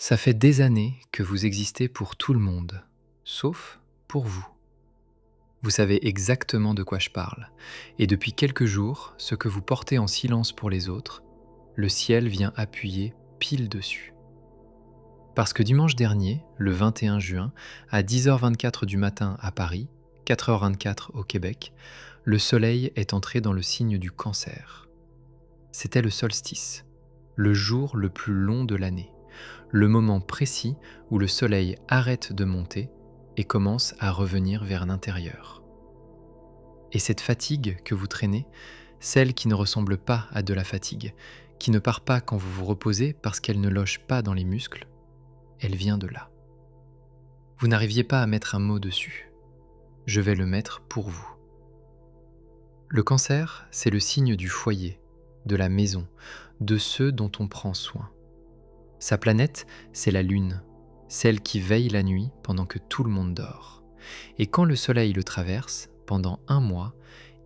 Ça fait des années que vous existez pour tout le monde, sauf pour vous. Vous savez exactement de quoi je parle. Et depuis quelques jours, ce que vous portez en silence pour les autres, le ciel vient appuyer pile dessus. Parce que dimanche dernier, le 21 juin, à 10h24 du matin à Paris, 4h24 au Québec, le soleil est entré dans le signe du Cancer. C'était le solstice, le jour le plus long de l'année, le moment précis où le soleil arrête de monter et commence à revenir vers l'intérieur. Et cette fatigue que vous traînez, celle qui ne ressemble pas à de la fatigue, qui ne part pas quand vous vous reposez parce qu'elle ne loge pas dans les muscles, elle vient de là. Vous n'arriviez pas à mettre un mot dessus. Je vais le mettre pour vous. Le cancer, c'est le signe du foyer, de la maison, de ceux dont on prend soin. Sa planète, c'est la lune, celle qui veille la nuit pendant que tout le monde dort. Et quand le soleil le traverse, pendant un mois,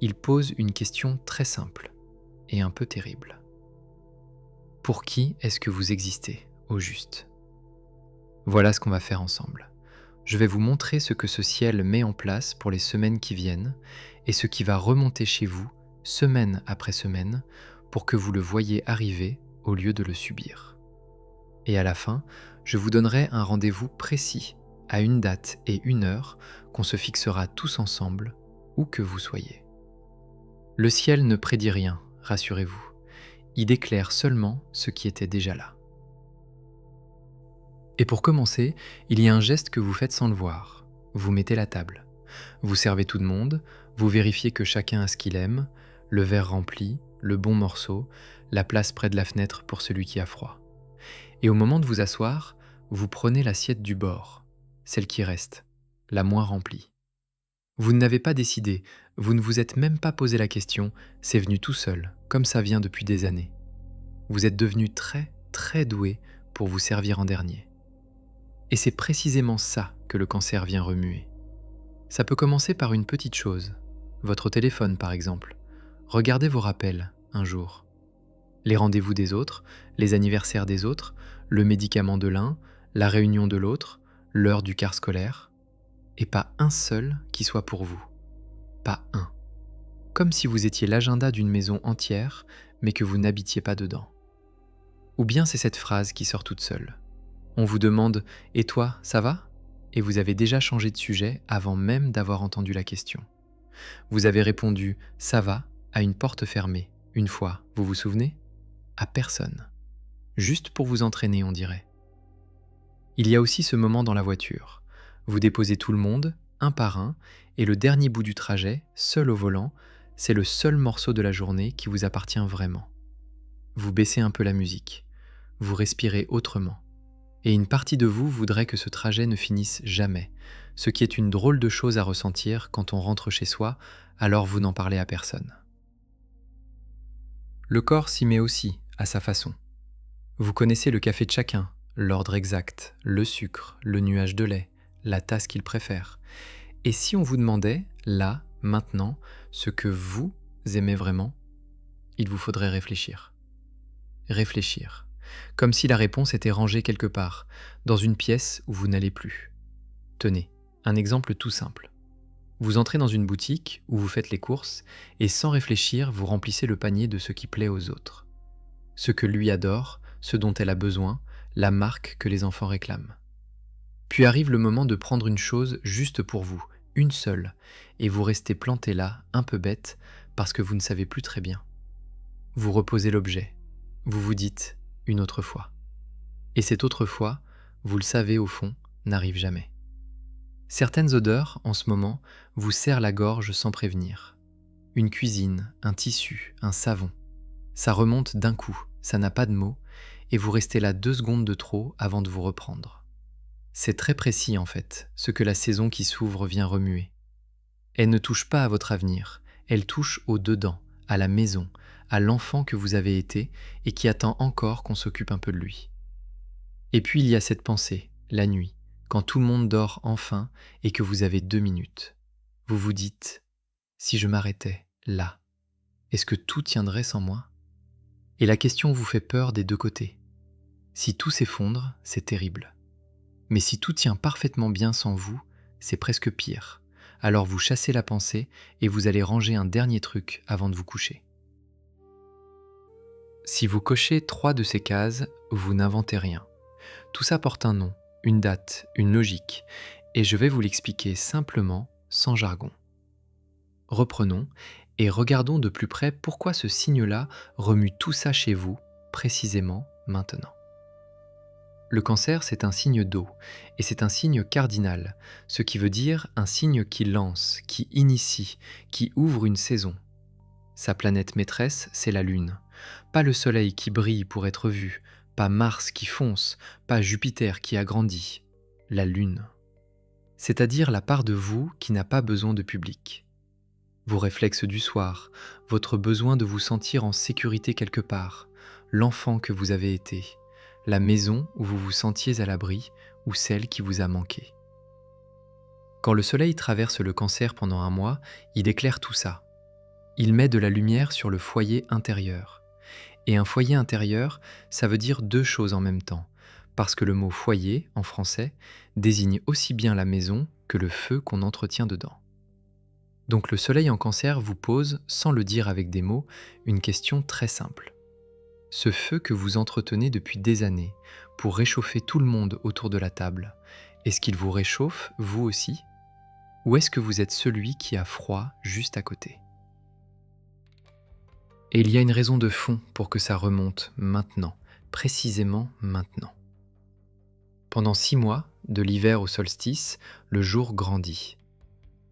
il pose une question très simple et un peu terrible. Pour qui est-ce que vous existez, au juste ? Voilà ce qu'on va faire ensemble. Je vais vous montrer ce que ce ciel met en place pour les semaines qui viennent et ce qui va remonter chez vous, semaine après semaine, pour que vous le voyiez arriver au lieu de le subir. Et à la fin, je vous donnerai un rendez-vous précis, à une date et une heure qu'on se fixera tous ensemble, où que vous soyez. Le ciel ne prédit rien, rassurez-vous. Il déclare seulement ce qui était déjà là. Et pour commencer, il y a un geste que vous faites sans le voir. Vous mettez la table. Vous servez tout le monde, vous vérifiez que chacun a ce qu'il aime, le verre rempli, le bon morceau, la place près de la fenêtre pour celui qui a froid. Et au moment de vous asseoir, vous prenez l'assiette du bord, celle qui reste, la moins remplie. Vous n'avez pas décidé, vous ne vous êtes même pas posé la question, c'est venu tout seul, comme ça vient depuis des années. Vous êtes devenu très, très doué pour vous servir en dernier. Et c'est précisément ça que le cancer vient remuer. Ça peut commencer par une petite chose, votre téléphone par exemple. Regardez vos rappels un jour. Les rendez-vous des autres, les anniversaires des autres, le médicament de l'un, la réunion de l'autre, l'heure du quart scolaire, et pas un seul qui soit pour vous. Pas un. Comme si vous étiez l'agenda d'une maison entière, mais que vous n'habitiez pas dedans. Ou bien c'est cette phrase qui sort toute seule. On vous demande « Et toi, ça va ?» et vous avez déjà changé de sujet avant même d'avoir entendu la question. Vous avez répondu « Ça va ?» à une porte fermée, une fois, vous vous souvenez ? À personne. Juste pour vous entraîner, on dirait. Il y a aussi ce moment dans la voiture. Vous déposez tout le monde, un par un, et le dernier bout du trajet, seul au volant, c'est le seul morceau de la journée qui vous appartient vraiment. Vous baissez un peu la musique. Vous respirez autrement. Et une partie de vous voudrait que ce trajet ne finisse jamais, ce qui est une drôle de chose à ressentir quand on rentre chez soi, alors vous n'en parlez à personne. Le corps s'y met aussi, à sa façon. Vous connaissez le café de chacun, l'ordre exact, le sucre, le nuage de lait, la tasse qu'il préfère. Et si on vous demandait, là, maintenant, ce que vous aimez vraiment, il vous faudrait réfléchir. Réfléchir. Comme si la réponse était rangée quelque part, dans une pièce où vous n'allez plus. Tenez, un exemple tout simple. Vous entrez dans une boutique où vous faites les courses et sans réfléchir, vous remplissez le panier de ce qui plaît aux autres. Ce que lui adore, ce dont elle a besoin, la marque que les enfants réclament. Puis arrive le moment de prendre une chose juste pour vous, une seule, et vous restez planté là, un peu bête, parce que vous ne savez plus très bien. Vous reposez l'objet. Vous vous dites « une autre fois ». Et cette autre fois, vous le savez au fond, n'arrive jamais. Certaines odeurs, en ce moment, vous serrent la gorge sans prévenir. Une cuisine, un tissu, un savon. Ça remonte d'un coup, ça n'a pas de mots, et vous restez là 2 secondes de trop avant de vous reprendre. C'est très précis en fait, ce que la saison qui s'ouvre vient remuer. Elle ne touche pas à votre avenir, elle touche au dedans, à la maison, à l'enfant que vous avez été et qui attend encore qu'on s'occupe un peu de lui. Et puis il y a cette pensée, la nuit, quand tout le monde dort enfin et que vous avez 2 minutes. Vous vous dites « si je m'arrêtais là, est-ce que tout tiendrait sans moi ?» Et la question vous fait peur des 2 côtés. Si tout s'effondre, c'est terrible. Mais si tout tient parfaitement bien sans vous, c'est presque pire. Alors vous chassez la pensée et vous allez ranger un dernier truc avant de vous coucher. Si vous cochez 3 de ces cases, vous n'inventez rien. Tout ça porte un nom, une date, une logique, et je vais vous l'expliquer simplement, sans jargon. Reprenons et regardons de plus près pourquoi ce signe-là remue tout ça chez vous, précisément maintenant. Le cancer, c'est un signe d'eau, et c'est un signe cardinal, ce qui veut dire un signe qui lance, qui initie, qui ouvre une saison. Sa planète maîtresse, c'est la Lune. Pas le Soleil qui brille pour être vu, pas Mars qui fonce, pas Jupiter qui agrandit. La Lune. C'est-à-dire la part de vous qui n'a pas besoin de public. Vos réflexes du soir, votre besoin de vous sentir en sécurité quelque part, l'enfant que vous avez été, la maison où vous vous sentiez à l'abri ou celle qui vous a manqué. Quand le soleil traverse le cancer pendant un mois, il éclaire tout ça. Il met de la lumière sur le foyer intérieur. Et un foyer intérieur, ça veut dire 2 choses en même temps, parce que le mot foyer, en français, désigne aussi bien la maison que le feu qu'on entretient dedans. Donc le soleil en cancer vous pose, sans le dire avec des mots, une question très simple. Ce feu que vous entretenez depuis des années, pour réchauffer tout le monde autour de la table, est-ce qu'il vous réchauffe, vous aussi? Ou est-ce que vous êtes celui qui a froid juste à côté? Et il y a une raison de fond pour que ça remonte maintenant, précisément maintenant. Pendant 6 mois, de l'hiver au solstice, le jour grandit.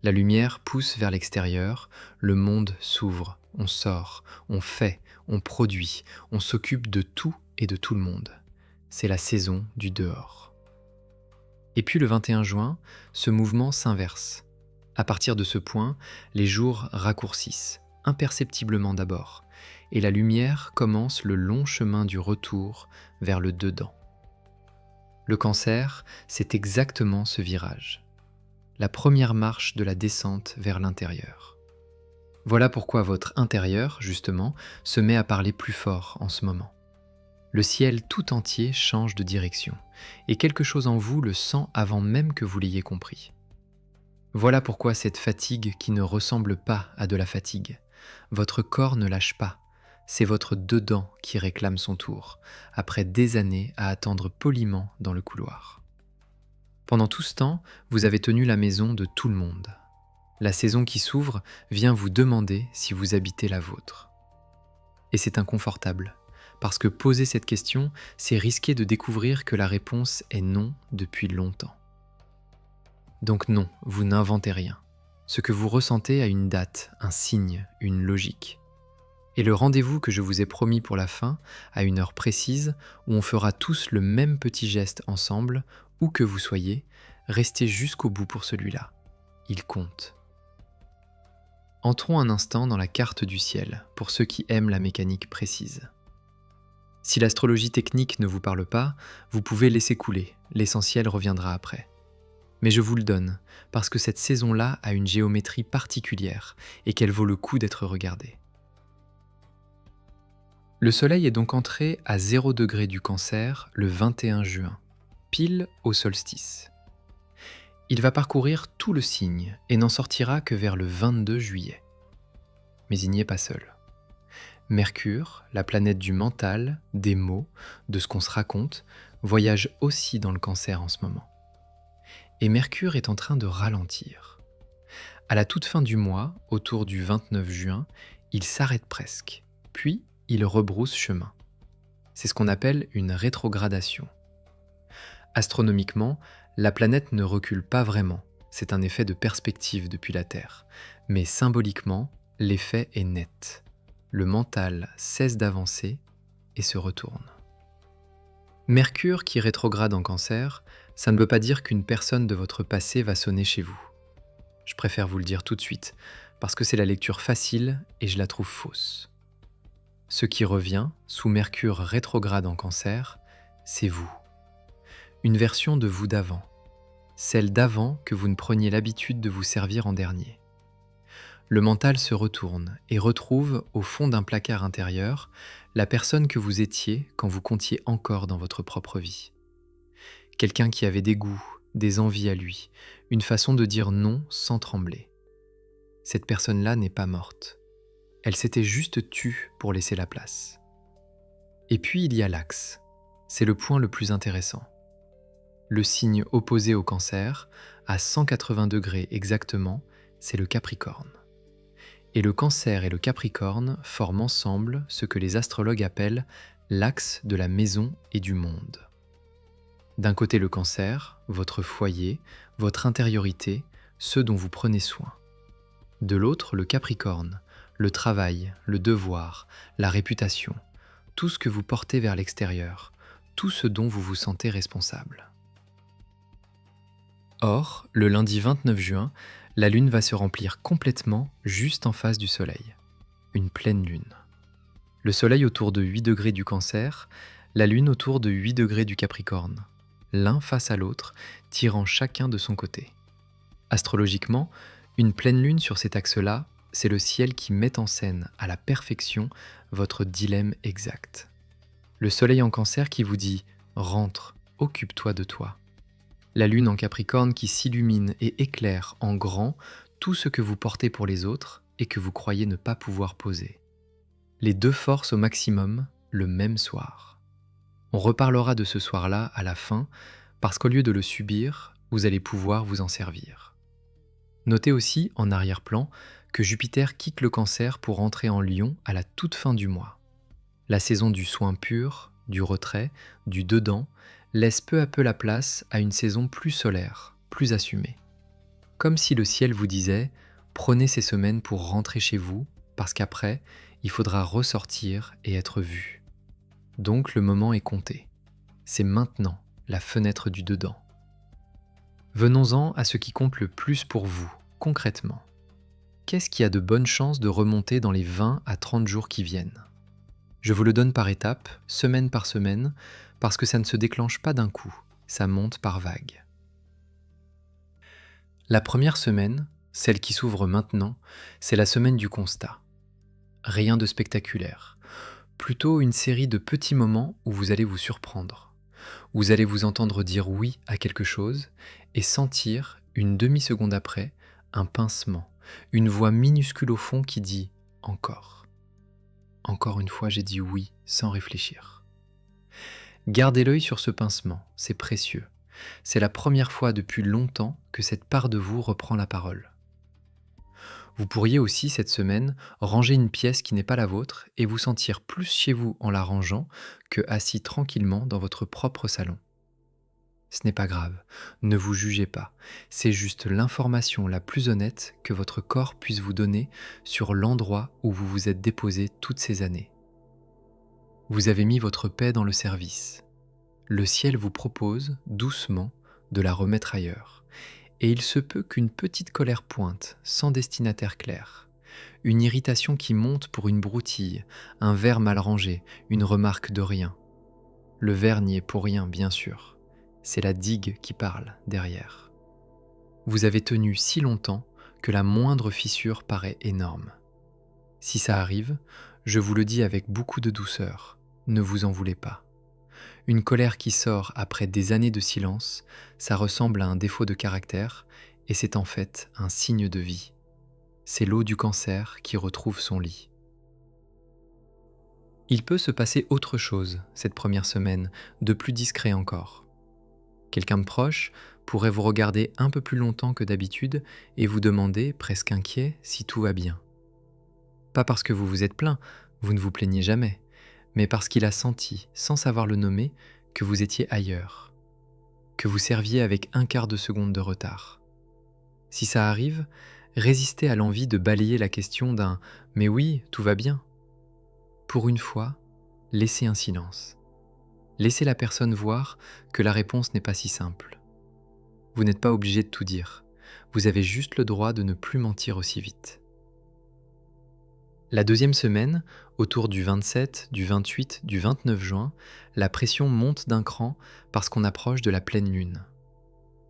La lumière pousse vers l'extérieur, le monde s'ouvre, on sort, on fait, on produit, on s'occupe de tout et de tout le monde. C'est la saison du dehors. Et puis le 21 juin, ce mouvement s'inverse. À partir de ce point, les jours raccourcissent, imperceptiblement d'abord, et la lumière commence le long chemin du retour vers le dedans. Le cancer, c'est exactement ce virage. La première marche de la descente vers l'intérieur. Voilà pourquoi votre intérieur, justement, se met à parler plus fort en ce moment. Le ciel tout entier change de direction, et quelque chose en vous le sent avant même que vous l'ayez compris. Voilà pourquoi cette fatigue qui ne ressemble pas à de la fatigue. Votre corps ne lâche pas, c'est votre dedans qui réclame son tour, après des années à attendre poliment dans le couloir. Pendant tout ce temps, vous avez tenu la maison de tout le monde. La saison qui s'ouvre vient vous demander si vous habitez la vôtre. Et c'est inconfortable, parce que poser cette question, c'est risquer de découvrir que la réponse est non depuis longtemps. Donc non, vous n'inventez rien. Ce que vous ressentez a une date, un signe, une logique. Et le rendez-vous que je vous ai promis pour la fin, à une heure précise, où on fera tous le même petit geste ensemble, où que vous soyez, restez jusqu'au bout pour celui-là. Il compte. Entrons un instant dans la carte du ciel, pour ceux qui aiment la mécanique précise. Si l'astrologie technique ne vous parle pas, vous pouvez laisser couler, l'essentiel reviendra après. Mais je vous le donne, parce que cette saison-là a une géométrie particulière et qu'elle vaut le coup d'être regardée. Le soleil est donc entré à 0 degré du cancer le 21 juin, pile au solstice. Il va parcourir tout le signe et n'en sortira que vers le 22 juillet. Mais il n'y est pas seul. Mercure, la planète du mental, des mots, de ce qu'on se raconte, voyage aussi dans le cancer en ce moment. Et Mercure est en train de ralentir. À la toute fin du mois, autour du 29 juin, il s'arrête presque, puis il rebrousse chemin. C'est ce qu'on appelle une rétrogradation. Astronomiquement, la planète ne recule pas vraiment, c'est un effet de perspective depuis la Terre. Mais symboliquement, l'effet est net. Le mental cesse d'avancer et se retourne. Mercure qui rétrograde en cancer, ça ne veut pas dire qu'une personne de votre passé va sonner chez vous. Je préfère vous le dire tout de suite, parce que c'est la lecture facile et je la trouve fausse. Ce qui revient, sous Mercure rétrograde en cancer, c'est vous. Une version de vous d'avant. Celle d'avant que vous ne preniez l'habitude de vous servir en dernier. le mental se retourne et retrouve au fond d'un placard intérieur la personne que vous étiez quand vous comptiez encore dans votre propre vie. Quelqu'un qui avait des goûts, des envies à lui, une façon de dire non sans trembler. Cette personne-là n'est pas morte. Elle s'était juste tue pour laisser la place. Et puis il y a l'axe. C'est le point le plus intéressant. Le signe opposé au Cancer, à 180 degrés exactement, c'est le Capricorne. Et le Cancer et le Capricorne forment ensemble ce que les astrologues appellent l'axe de la maison et du monde. D'un côté le Cancer, votre foyer, votre intériorité, ce dont vous prenez soin. De l'autre le Capricorne, le travail, le devoir, la réputation, tout ce que vous portez vers l'extérieur, tout ce dont vous vous sentez responsable. Or, le lundi 29 juin, la Lune va se remplir complètement juste en face du Soleil. Une pleine Lune. Le Soleil autour de 8 degrés du Cancer, la Lune autour de 8 degrés du Capricorne, l'un face à l'autre, tirant chacun de son côté. Astrologiquement, une pleine Lune sur cet axe-là, c'est le ciel qui met en scène à la perfection votre dilemme exact. Le Soleil en Cancer qui vous dit « rentre, occupe-toi de toi ». La Lune en Capricorne qui s'illumine et éclaire en grand tout ce que vous portez pour les autres et que vous croyez ne pas pouvoir poser. Les deux forces au maximum, le même soir. On reparlera de ce soir-là à la fin, parce qu'au lieu de le subir, vous allez pouvoir vous en servir. Notez aussi, en arrière-plan, que Jupiter quitte le Cancer pour entrer en Lion à la toute fin du mois. La saison du soin pur, du retrait, du dedans, laisse peu à peu la place à une saison plus solaire, plus assumée. Comme si le ciel vous disait « Prenez ces semaines pour rentrer chez vous, parce qu'après, il faudra ressortir et être vu. » Donc le moment est compté. C'est maintenant la fenêtre du dedans. Venons-en à ce qui compte le plus pour vous, concrètement. Qu'est-ce qui a de bonnes chances de remonter dans les 20 à 30 jours qui viennent ? Je vous le donne par étapes, semaine par semaine, parce que ça ne se déclenche pas d'un coup, ça monte par vagues. La première semaine, celle qui s'ouvre maintenant, c'est la semaine du constat. Rien de spectaculaire, plutôt une série de petits moments où vous allez vous surprendre. Vous allez vous entendre dire oui à quelque chose et sentir, une demi-seconde après, un pincement, une voix minuscule au fond qui dit « encore ». Encore une fois, j'ai dit oui sans réfléchir. Gardez l'œil sur ce pincement, c'est précieux. C'est la première fois depuis longtemps que cette part de vous reprend la parole. Vous pourriez aussi, cette semaine, ranger une pièce qui n'est pas la vôtre et vous sentir plus chez vous en la rangeant que assis tranquillement dans votre propre salon. Ce n'est pas grave, ne vous jugez pas, c'est juste l'information la plus honnête que votre corps puisse vous donner sur l'endroit où vous vous êtes déposé toutes ces années. Vous avez mis votre paix dans le service. Le ciel vous propose, doucement, de la remettre ailleurs. Et il se peut qu'une petite colère pointe, sans destinataire clair. Une irritation qui monte pour une broutille, un verre mal rangé, une remarque de rien. Le verre n'y est pour rien, bien sûr. C'est la digue qui parle derrière. Vous avez tenu si longtemps que la moindre fissure paraît énorme. Si ça arrive, je vous le dis avec beaucoup de douceur, ne vous en voulez pas. Une colère qui sort après des années de silence, ça ressemble à un défaut de caractère et c'est en fait un signe de vie. C'est l'eau du Cancer qui retrouve son lit. Il peut se passer autre chose cette première semaine, de plus discret encore. Quelqu'un de proche pourrait vous regarder un peu plus longtemps que d'habitude et vous demander, presque inquiet, si tout va bien. Pas parce que vous vous êtes plaint, vous ne vous plaignez jamais, mais parce qu'il a senti, sans savoir le nommer, que vous étiez ailleurs, que vous serviez avec un quart de seconde de retard. Si ça arrive, résistez à l'envie de balayer la question d'un « mais oui, tout va bien ». Pour une fois, laissez un silence. Laissez la personne voir que la réponse n'est pas si simple. Vous n'êtes pas obligé de tout dire, vous avez juste le droit de ne plus mentir aussi vite. La deuxième semaine, autour du 27, du 28, du 29 juin, la pression monte d'un cran parce qu'on approche de la pleine lune.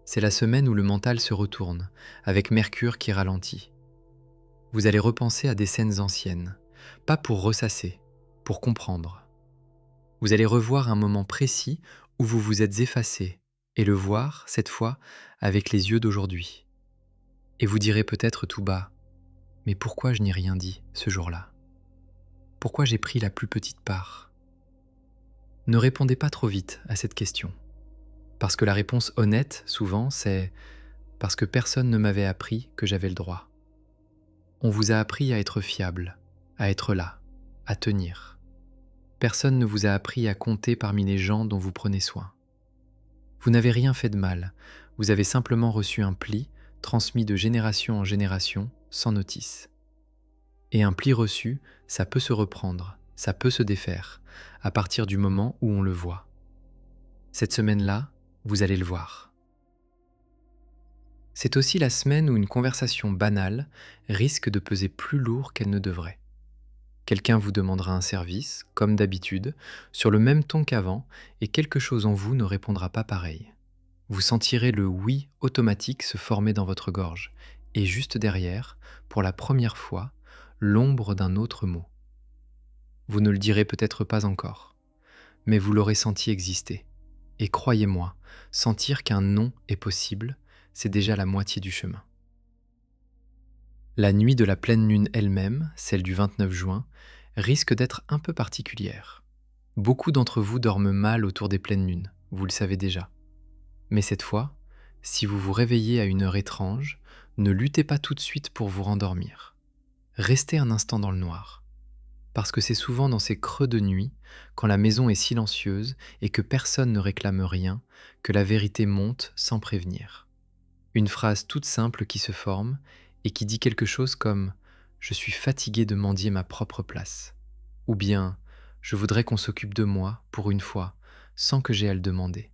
C'est la semaine où le mental se retourne, avec Mercure qui ralentit. Vous allez repenser à des scènes anciennes, pas pour ressasser, pour comprendre. Vous allez revoir un moment précis où vous vous êtes effacé et le voir, cette fois, avec les yeux d'aujourd'hui. Et vous direz peut-être tout bas: mais pourquoi je n'ai rien dit ce jour-là? Pourquoi j'ai pris la plus petite part? Ne répondez pas trop vite à cette question, parce que la réponse honnête, souvent, c'est parce que personne ne m'avait appris que j'avais le droit. On vous a appris à être fiable, à être là, à tenir. Personne ne vous a appris à compter parmi les gens dont vous prenez soin. Vous n'avez rien fait de mal, vous avez simplement reçu un pli transmis de génération en génération sans notice. Et un pli reçu, ça peut se reprendre, ça peut se défaire, à partir du moment où on le voit. Cette semaine-là, vous allez le voir. C'est aussi la semaine où une conversation banale risque de peser plus lourd qu'elle ne devrait. Quelqu'un vous demandera un service, comme d'habitude, sur le même ton qu'avant, et quelque chose en vous ne répondra pas pareil. Vous sentirez le oui automatique se former dans votre gorge, et juste derrière, pour la première fois, l'ombre d'un autre mot. Vous ne le direz peut-être pas encore, mais vous l'aurez senti exister. Et croyez-moi, sentir qu'un non est possible, c'est déjà la moitié du chemin. La nuit de la pleine lune elle-même, celle du 29 juin, risque d'être un peu particulière. Beaucoup d'entre vous dorment mal autour des pleines lunes, vous le savez déjà. Mais cette fois, si vous vous réveillez à une heure étrange, ne luttez pas tout de suite pour vous rendormir. Restez un instant dans le noir. Parce que c'est souvent dans ces creux de nuit, quand la maison est silencieuse et que personne ne réclame rien, que la vérité monte sans prévenir. Une phrase toute simple qui se forme et qui dit quelque chose comme « Je suis fatigué de mendier ma propre place » ou bien « Je voudrais qu'on s'occupe de moi, pour une fois, sans que j'aie à le demander ».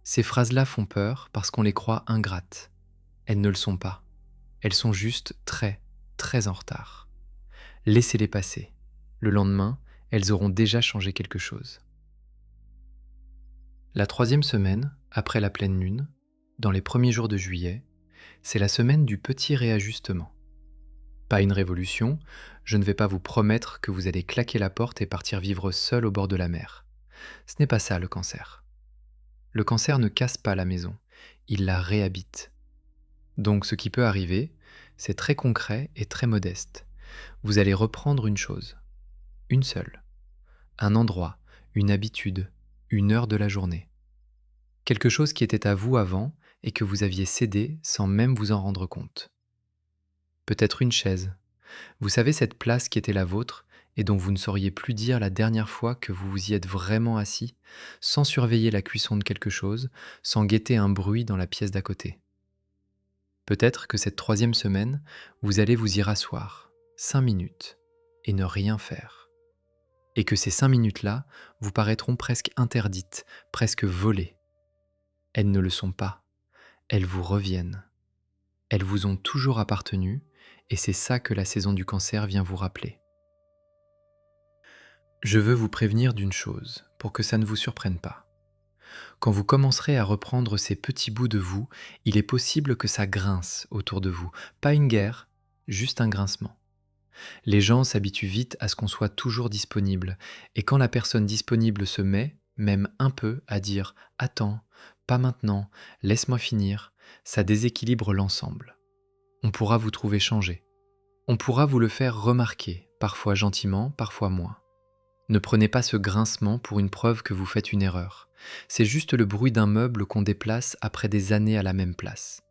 Ces phrases-là font peur parce qu'on les croit ingrates. Elles ne le sont pas. Elles sont juste très, très en retard. Laissez-les passer. Le lendemain, elles auront déjà changé quelque chose. La troisième semaine, après la pleine lune, dans les premiers jours de juillet, c'est la semaine du petit réajustement. Pas une révolution, je ne vais pas vous promettre que vous allez claquer la porte et partir vivre seul au bord de la mer. Ce n'est pas ça le cancer. Le cancer ne casse pas la maison, il la réhabite. Donc ce qui peut arriver, c'est très concret et très modeste. Vous allez reprendre une chose, une seule, un endroit, une habitude, une heure de la journée. Quelque chose qui était à vous avant et que vous aviez cédé sans même vous en rendre compte. Peut-être une chaise. Vous savez cette place qui était la vôtre et dont vous ne sauriez plus dire la dernière fois que vous vous y êtes vraiment assis, sans surveiller la cuisson de quelque chose, sans guetter un bruit dans la pièce d'à côté. Peut-être que cette troisième semaine, vous allez vous y rasseoir, 5 minutes, et ne rien faire. Et que ces 5 minutes-là vous paraîtront presque interdites, presque volées. Elles ne le sont pas, elles vous reviennent. Elles vous ont toujours appartenu, et c'est ça que la saison du cancer vient vous rappeler. Je veux vous prévenir d'une chose, pour que ça ne vous surprenne pas. Quand vous commencerez à reprendre ces petits bouts de vous, il est possible que ça grince autour de vous. Pas une guerre, juste un grincement. Les gens s'habituent vite à ce qu'on soit toujours disponible, et quand la personne disponible se met, même un peu, à dire « Attends, pas maintenant, laisse-moi finir », ça déséquilibre l'ensemble. On pourra vous trouver changé. On pourra vous le faire remarquer, parfois gentiment, parfois moins. Ne prenez pas ce grincement pour une preuve que vous faites une erreur. C'est juste le bruit d'un meuble qu'on déplace après des années à la même place.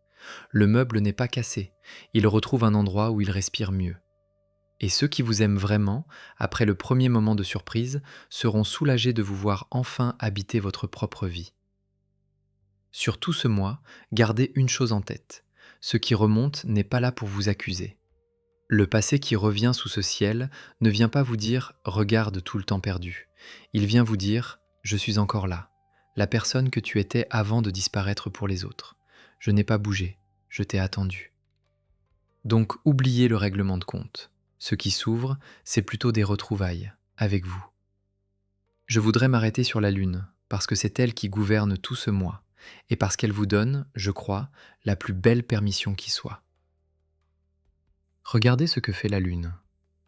Le meuble n'est pas cassé, il retrouve un endroit où il respire mieux. Et ceux qui vous aiment vraiment, après le premier moment de surprise, seront soulagés de vous voir enfin habiter votre propre vie. Sur tout ce mois, gardez une chose en tête. Ce qui remonte n'est pas là pour vous accuser. Le passé qui revient sous ce ciel ne vient pas vous dire « regarde tout le temps perdu ». Il vient vous dire « je suis encore là, la personne que tu étais avant de disparaître pour les autres. Je n'ai pas bougé, je t'ai attendu ». Donc oubliez le règlement de compte. Ce qui s'ouvre, c'est plutôt des retrouvailles, avec vous. Je voudrais m'arrêter sur la Lune, parce que c'est elle qui gouverne tout ce mois, et parce qu'elle vous donne, je crois, la plus belle permission qui soit. Regardez ce que fait la Lune.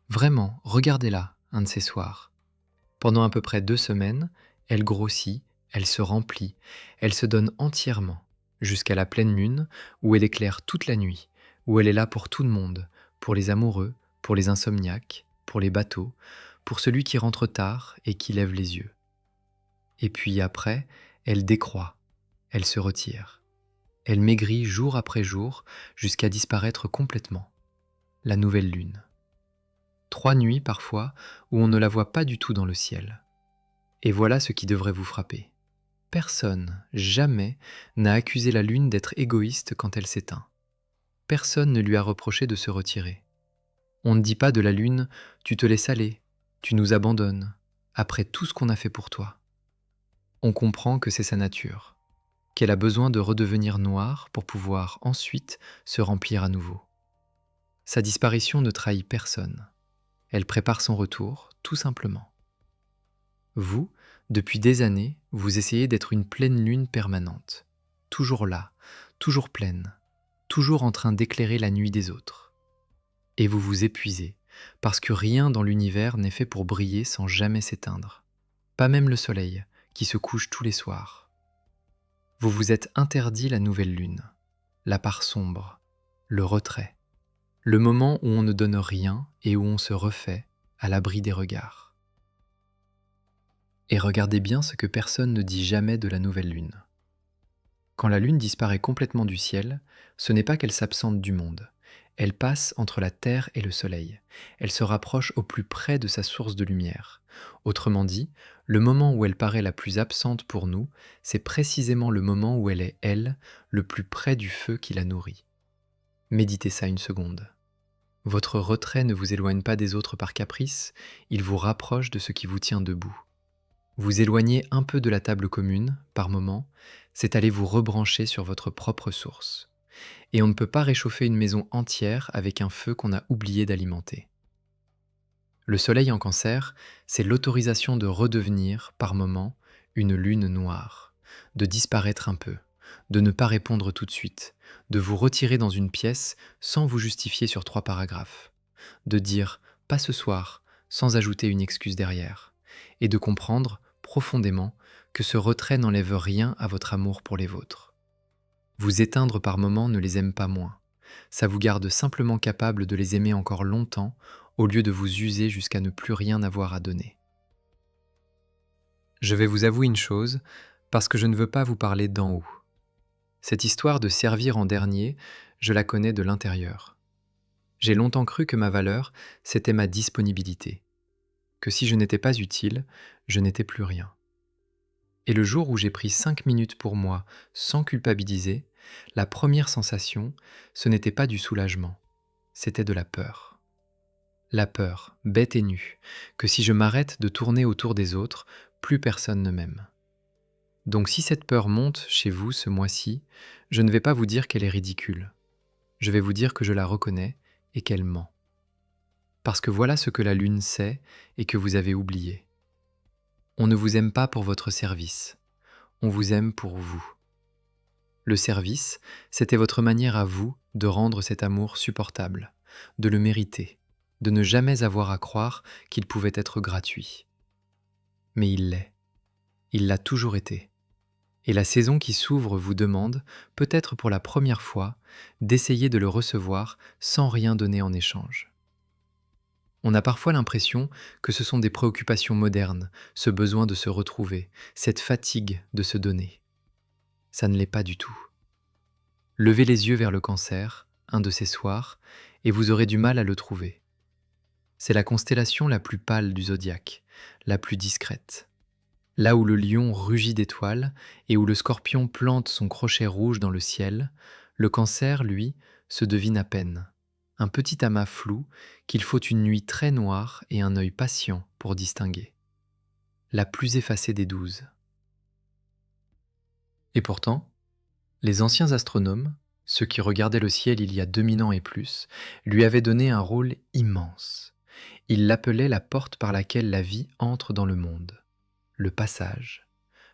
Vraiment, regardez-la, un de ces soirs. Pendant à peu près 2 semaines, elle grossit, elle se remplit, elle se donne entièrement, jusqu'à la pleine lune, où elle éclaire toute la nuit, où elle est là pour tout le monde, pour les amoureux, pour les insomniaques, pour les bateaux, pour celui qui rentre tard et qui lève les yeux. Et puis après, elle décroît, elle se retire. Elle maigrit jour après jour jusqu'à disparaître complètement. La nouvelle lune. 3 nuits parfois où on ne la voit pas du tout dans le ciel. Et voilà ce qui devrait vous frapper. Personne, jamais, n'a accusé la lune d'être égoïste quand elle s'éteint. Personne ne lui a reproché de se retirer. On ne dit pas de la lune: tu te laisses aller, tu nous abandonnes, après tout ce qu'on a fait pour toi. On comprend que c'est sa nature, qu'elle a besoin de redevenir noire pour pouvoir ensuite se remplir à nouveau. Sa disparition ne trahit personne. Elle prépare son retour, tout simplement. Vous, depuis des années, vous essayez d'être une pleine lune permanente, toujours là, toujours pleine, toujours en train d'éclairer la nuit des autres. Et vous vous épuisez, parce que rien dans l'univers n'est fait pour briller sans jamais s'éteindre. Pas même le soleil, qui se couche tous les soirs. Vous vous êtes interdit la nouvelle lune, la part sombre, le retrait, le moment où on ne donne rien et où on se refait à l'abri des regards. Et regardez bien ce que personne ne dit jamais de la nouvelle lune. Quand la lune disparaît complètement du ciel, ce n'est pas qu'elle s'absente du monde. Elle passe entre la terre et le soleil. Elle se rapproche au plus près de sa source de lumière. Autrement dit, le moment où elle paraît la plus absente pour nous, c'est précisément le moment où elle est, elle, le plus près du feu qui la nourrit. Méditez ça une seconde. Votre retrait ne vous éloigne pas des autres par caprice, il vous rapproche de ce qui vous tient debout. Vous éloignez un peu de la table commune, par moment, c'est aller vous rebrancher sur votre propre source. Et on ne peut pas réchauffer une maison entière avec un feu qu'on a oublié d'alimenter. Le soleil en Cancer, c'est l'autorisation de redevenir, par moment, une lune noire, de disparaître un peu, de ne pas répondre tout de suite, de vous retirer dans une pièce sans vous justifier sur 3 paragraphes, de dire « pas ce soir » sans ajouter une excuse derrière, et de comprendre, profondément, que ce retrait n'enlève rien à votre amour pour les vôtres. Vous éteindre par moments ne les aime pas moins. Ça vous garde simplement capable de les aimer encore longtemps au lieu de vous user jusqu'à ne plus rien avoir à donner. Je vais vous avouer une chose, parce que je ne veux pas vous parler d'en haut. Cette histoire de servir en dernier, je la connais de l'intérieur. J'ai longtemps cru que ma valeur, c'était ma disponibilité. Que si je n'étais pas utile, je n'étais plus rien. Et le jour où j'ai pris 5 minutes pour moi, sans culpabiliser, la première sensation, ce n'était pas du soulagement, c'était de la peur. La peur, bête et nue, que si je m'arrête de tourner autour des autres, plus personne ne m'aime. Donc si cette peur monte chez vous ce mois-ci, je ne vais pas vous dire qu'elle est ridicule. Je vais vous dire que je la reconnais et qu'elle ment. Parce que voilà ce que la lune sait et que vous avez oublié. On ne vous aime pas pour votre service, on vous aime pour vous. Le service, c'était votre manière à vous de rendre cet amour supportable, de le mériter, de ne jamais avoir à croire qu'il pouvait être gratuit. Mais il l'est. Il l'a toujours été. Et la saison qui s'ouvre vous demande, peut-être pour la première fois, d'essayer de le recevoir sans rien donner en échange. On a parfois l'impression que ce sont des préoccupations modernes, ce besoin de se retrouver, cette fatigue de se donner. Ça ne l'est pas du tout. Levez les yeux vers le Cancer, un de ces soirs, et vous aurez du mal à le trouver. C'est la constellation la plus pâle du zodiaque, la plus discrète. Là où le lion rugit d'étoiles et où le scorpion plante son crochet rouge dans le ciel, le Cancer, lui, se devine à peine. Un petit amas flou qu'il faut une nuit très noire et un œil patient pour distinguer. La plus effacée des 12. Et pourtant, les anciens astronomes, ceux qui regardaient le ciel il y a 2000 ans et plus, lui avaient donné un rôle immense. Ils l'appelaient la porte par laquelle la vie entre dans le monde, le passage,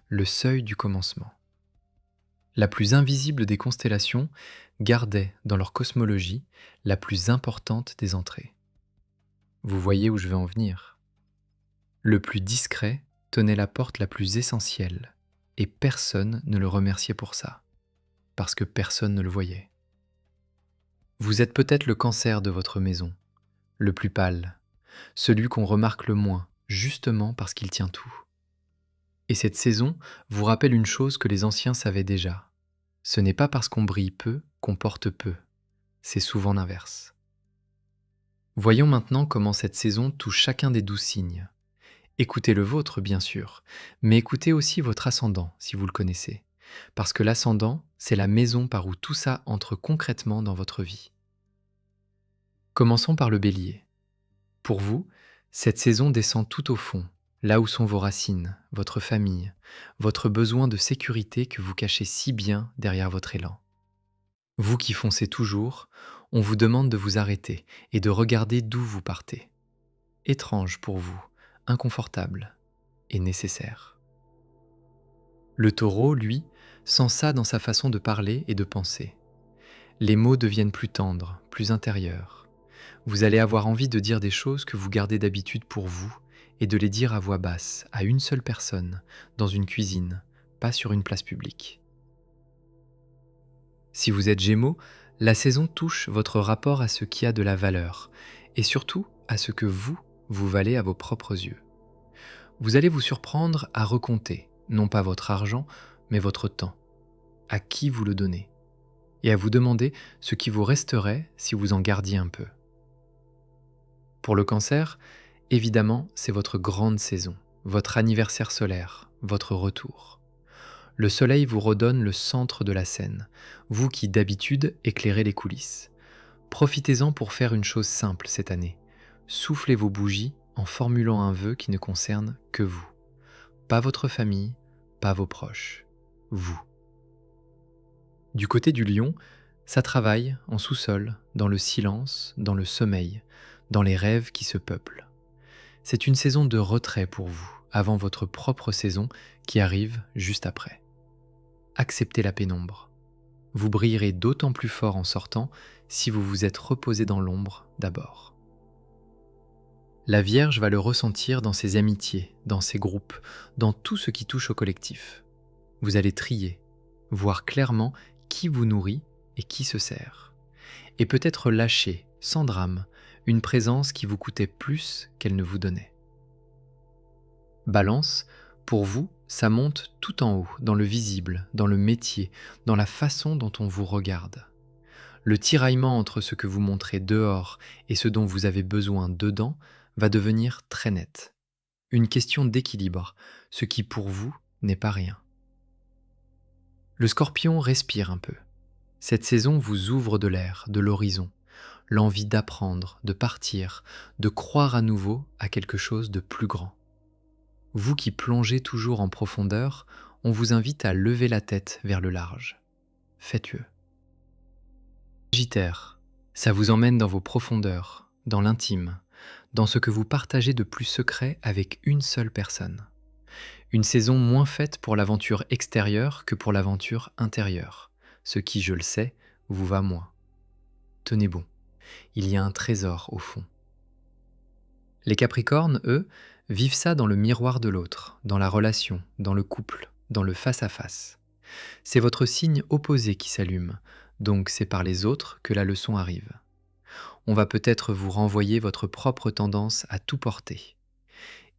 le seuil du commencement. La plus invisible des constellations gardait, dans leur cosmologie, la plus importante des entrées. Vous voyez où je veux en venir. Le plus discret tenait la porte la plus essentielle, et personne ne le remerciait pour ça, parce que personne ne le voyait. Vous êtes peut-être le cancer de votre maison, le plus pâle, celui qu'on remarque le moins, justement parce qu'il tient tout. Et cette saison vous rappelle une chose que les anciens savaient déjà. Ce n'est pas parce qu'on brille peu qu'on porte peu, c'est souvent l'inverse. Voyons maintenant comment cette saison touche chacun des 12 signes. Écoutez le vôtre, bien sûr, mais écoutez aussi votre ascendant, si vous le connaissez. Parce que l'ascendant, c'est la maison par où tout ça entre concrètement dans votre vie. Commençons par le bélier. Pour vous, cette saison descend tout au fond, là où sont vos racines, votre famille, votre besoin de sécurité que vous cachez si bien derrière votre élan. Vous qui foncez toujours, on vous demande de vous arrêter et de regarder d'où vous partez. Étrange pour vous, inconfortable et nécessaire. Le taureau, lui, sent ça dans sa façon de parler et de penser. Les mots deviennent plus tendres, plus intérieurs. Vous allez avoir envie de dire des choses que vous gardez d'habitude pour vous et de les dire à voix basse, à une seule personne, dans une cuisine, pas sur une place publique. Si vous êtes Gémeaux, la saison touche votre rapport à ce qui a de la valeur et surtout à ce que vous valez à vos propres yeux. Vous allez vous surprendre à recompter, non pas votre argent, mais votre temps. À qui vous le donnez et à vous demander ce qui vous resterait si vous en gardiez un peu. Pour le cancer, évidemment, c'est votre grande saison, votre anniversaire solaire, votre retour. Le soleil vous redonne le centre de la scène, vous qui d'habitude éclairez les coulisses. Profitez-en pour faire une chose simple cette année. Soufflez vos bougies en formulant un vœu qui ne concerne que vous. Pas votre famille, pas vos proches. Vous. Du côté du lion, ça travaille en sous-sol, dans le silence, dans le sommeil, dans les rêves qui se peuplent. C'est une saison de retrait pour vous, avant votre propre saison qui arrive juste après. Acceptez la pénombre. Vous brillerez d'autant plus fort en sortant si vous vous êtes reposé dans l'ombre d'abord. La Vierge va le ressentir dans ses amitiés, dans ses groupes, dans tout ce qui touche au collectif. Vous allez trier, voir clairement qui vous nourrit et qui se sert. Et peut-être lâcher, sans drame, une présence qui vous coûtait plus qu'elle ne vous donnait. Balance, pour vous, ça monte tout en haut, dans le visible, dans le métier, dans la façon dont on vous regarde. Le tiraillement entre ce que vous montrez dehors et ce dont vous avez besoin dedans va devenir très net. Une question d'équilibre, ce qui pour vous n'est pas rien. Le Scorpion respire un peu. Cette saison vous ouvre de l'air, de l'horizon, l'envie d'apprendre, de partir, de croire à nouveau à quelque chose de plus grand. Vous qui plongez toujours en profondeur, on vous invite à lever la tête vers le large. Faites-le. Sagittaire, ça vous emmène dans vos profondeurs, dans l'intime, dans ce que vous partagez de plus secret avec une seule personne. Une saison moins faite pour l'aventure extérieure que pour l'aventure intérieure, ce qui, je le sais, vous va moins. Tenez bon, il y a un trésor au fond. Les Capricornes, eux, vivent ça dans le miroir de l'autre, dans la relation, dans le couple, dans le face-à-face. C'est votre signe opposé qui s'allume, donc c'est par les autres que la leçon arrive. On va peut-être vous renvoyer votre propre tendance à tout porter.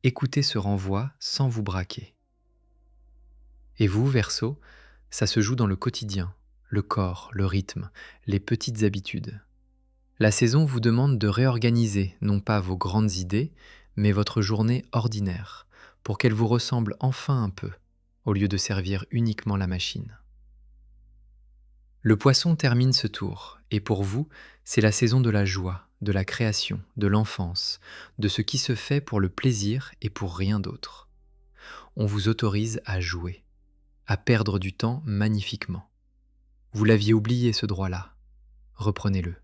Écoutez ce renvoi sans vous braquer. Et vous, Verseau, ça se joue dans le quotidien, le corps, le rythme, les petites habitudes. La saison vous demande de réorganiser non pas vos grandes idées, mais votre journée ordinaire, pour qu'elle vous ressemble enfin un peu, au lieu de servir uniquement la machine. Le Poisson termine ce tour, et pour vous, c'est la saison de la joie, de la création, de l'enfance, de ce qui se fait pour le plaisir et pour rien d'autre. On vous autorise à jouer, à perdre du temps magnifiquement. Vous l'aviez oublié ce droit-là. Reprenez-le.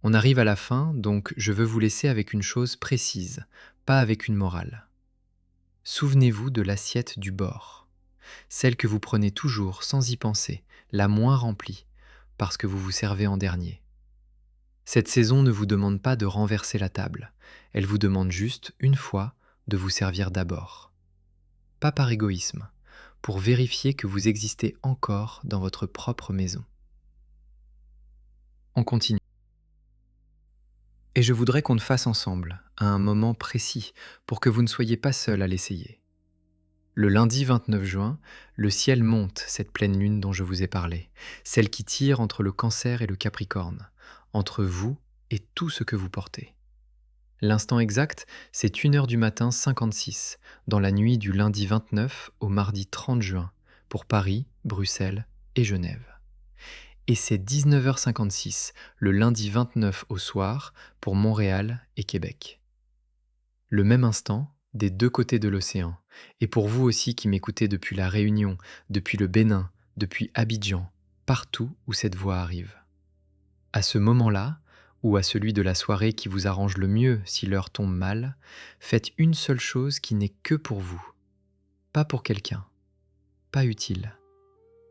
On arrive à la fin, donc je veux vous laisser avec une chose précise, pas avec une morale. Souvenez-vous de l'assiette du bord. celle que vous prenez toujours sans y penser, la moins remplie, parce que vous vous servez en dernier. Cette saison ne vous demande pas de renverser la table, elle vous demande juste, une fois, de vous servir d'abord. Pas par égoïsme, pour vérifier que vous existez encore dans votre propre maison. On continue. Et je voudrais qu'on le fasse ensemble, à un moment précis, pour que vous ne soyez pas seul à l'essayer. Le lundi 29 juin, le ciel monte cette pleine lune dont je vous ai parlé, celle qui tire entre le Cancer et le Capricorne, entre vous et tout ce que vous portez. L'instant exact, c'est 1 heure du matin 56, dans la nuit du lundi 29 au mardi 30 juin, pour Paris, Bruxelles et Genève. Et c'est 19h56, le lundi 29 au soir, pour Montréal et Québec. Le même instant, des deux côtés de l'océan, et pour vous aussi qui m'écoutez depuis la Réunion, depuis le Bénin, depuis Abidjan, partout où cette voix arrive. À ce moment-là, ou à celui de la soirée qui vous arrange le mieux si l'heure tombe mal, faites une seule chose qui n'est que pour vous. Pas pour quelqu'un, pas utile,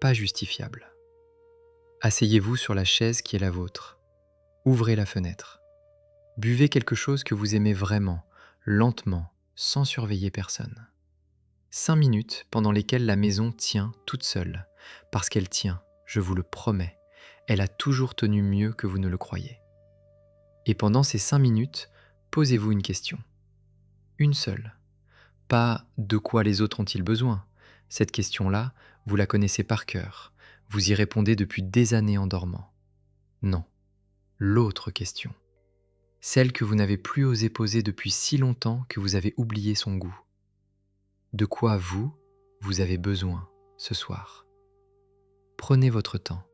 pas justifiable. Asseyez-vous sur la chaise qui est la vôtre. Ouvrez la fenêtre. Buvez quelque chose que vous aimez vraiment, lentement, sans surveiller personne. 5 minutes pendant lesquelles la maison tient toute seule, parce qu'elle tient, je vous le promets, elle a toujours tenu mieux que vous ne le croyez. Et pendant ces 5 minutes, posez-vous une question. Une seule. Pas de quoi les autres ont-ils besoin. Cette question-là, vous la connaissez par cœur. Vous y répondez depuis des années en dormant. Non. L'autre question. Celle que vous n'avez plus osé poser depuis si longtemps que vous avez oublié son goût. De quoi vous avez besoin ce soir? Prenez votre temps.